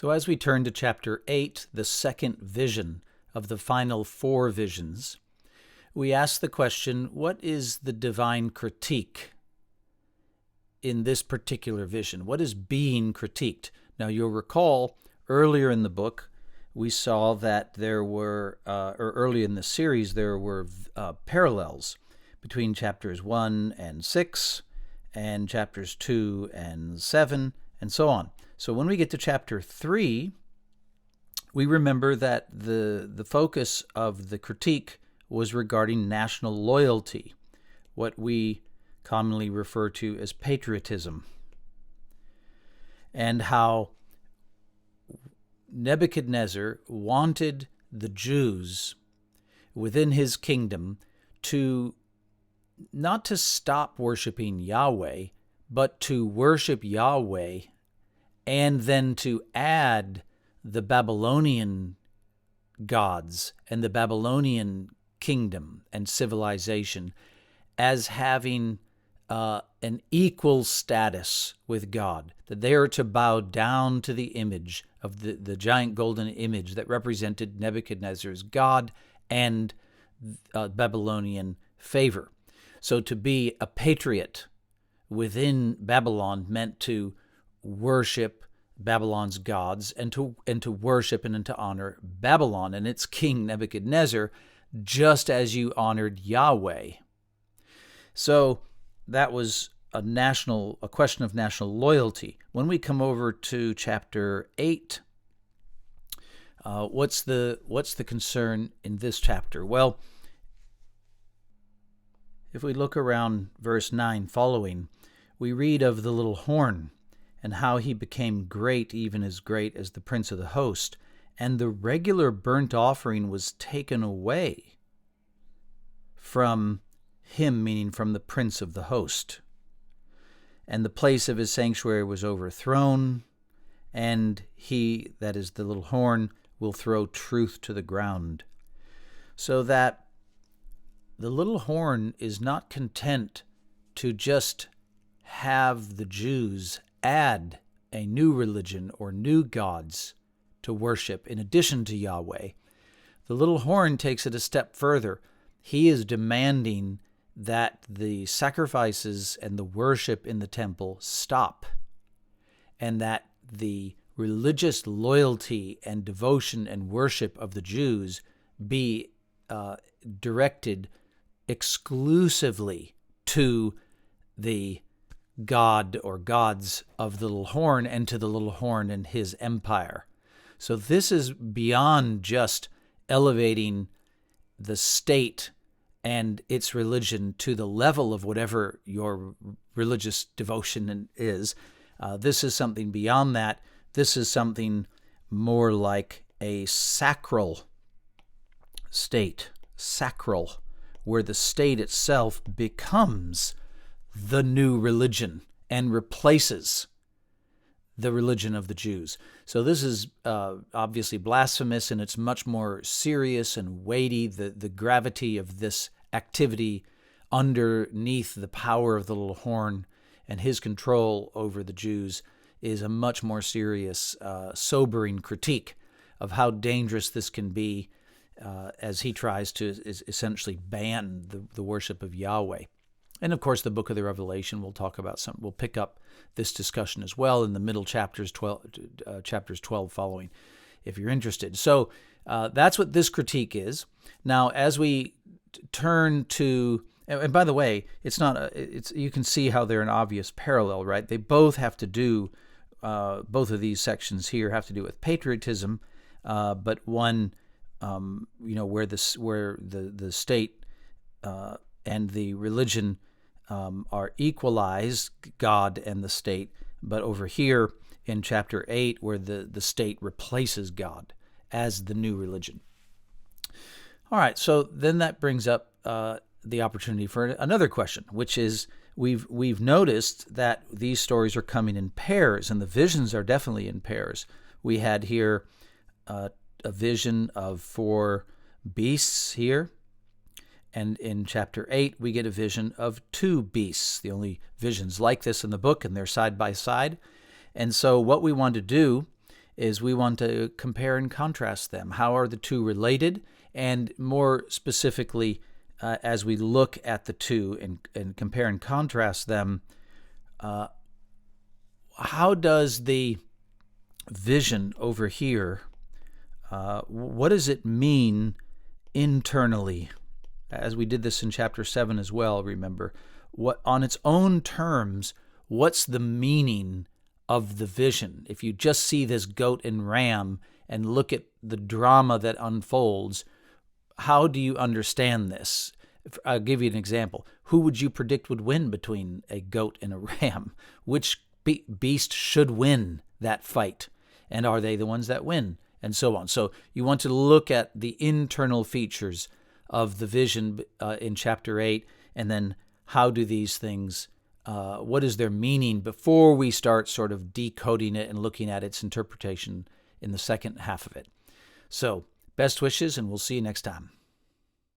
So as we turn to chapter 8, the second vision of the final four visions, we ask the question, what is the divine critique in this particular vision? What is being critiqued? Now you'll recall earlier in the book, we saw that there were, or early in the series, there were parallels between chapters 1 and 6 and chapters 2 and 7 and so on. So when we get to chapter 3, we remember that the focus of the critique was regarding national loyalty, what we commonly refer to as patriotism, and how Nebuchadnezzar wanted the Jews within his kingdom to not to stop worshiping Yahweh, but to worship Yahweh and then to add the Babylonian gods and the Babylonian kingdom and civilization as having an equal status with God, that they are to bow down to the image of the giant golden image that represented Nebuchadnezzar's God and Babylonian favor. So to be a patriot within Babylon meant to worship Babylon's gods and to worship and to honor Babylon and its king Nebuchadnezzar, just as you honored Yahweh. So that was a question of national loyalty. When we come over to chapter 8, what's the concern in this chapter? Well, if we look around verse 9 following, we read of the little horn and how he became great, even as great as the prince of the host, and the regular burnt offering was taken away from him, meaning from the prince of the host. And the place of his sanctuary was overthrown, and he, that is the little horn, will throw truth to the ground. So that the little horn is not content to just have the Jews add a new religion or new gods to worship in addition to Yahweh. The little horn takes it a step further. He is demanding that the sacrifices and the worship in the temple stop, and that the religious loyalty and devotion and worship of the Jews be directed exclusively to the God or gods of the little horn and to the little horn and his empire. So this is beyond just elevating the state and its religion to the level of whatever your religious devotion is. This is something beyond that. This is something more like a sacral state, where the state itself becomes the new religion and replaces the religion of the Jews. So this is obviously blasphemous, and it's much more serious and weighty. The gravity of this activity underneath the power of the little horn and his control over the Jews is a much more serious, sobering critique of how dangerous this can be as he tries to essentially ban the worship of Yahweh. And of course, the book of the Revelation, we'll pick up this discussion as well in the middle chapters 12 following, if you're interested. So that's what this critique is. Now, as we turn to, and by the way, you can see how they're an obvious parallel, right? They both have to do, both of these sections here have to do with patriotism, but one, where the state and the religion are equalized, God and the state, but over here in chapter 8, where the state replaces God as the new religion. All right, so then that brings up the opportunity for another question, which is we've noticed that these stories are coming in pairs, and the visions are definitely in pairs. We had here a vision of 4 beasts here, and in chapter 8 we get a vision of 2 beasts, the only visions like this in the book, and they're side by side. And so what we want to do is we want to compare and contrast them. How are the two related? And more specifically, as we look at the two and compare and contrast them, how does the vision over here, what does it mean internally? As we did this in chapter 7 as well, remember, what on its own terms, what's the meaning of the vision? If you just see this goat and ram and look at the drama that unfolds, how do you understand this? I'll give you an example. Who would you predict would win between a goat and a ram? Which beast should win that fight? And are they the ones that win? And so on. So you want to look at the internal features of the vision in chapter 8, and then how do these things, what is their meaning before we start sort of decoding it and looking at its interpretation in the second half of it. So best wishes, and we'll see you next time.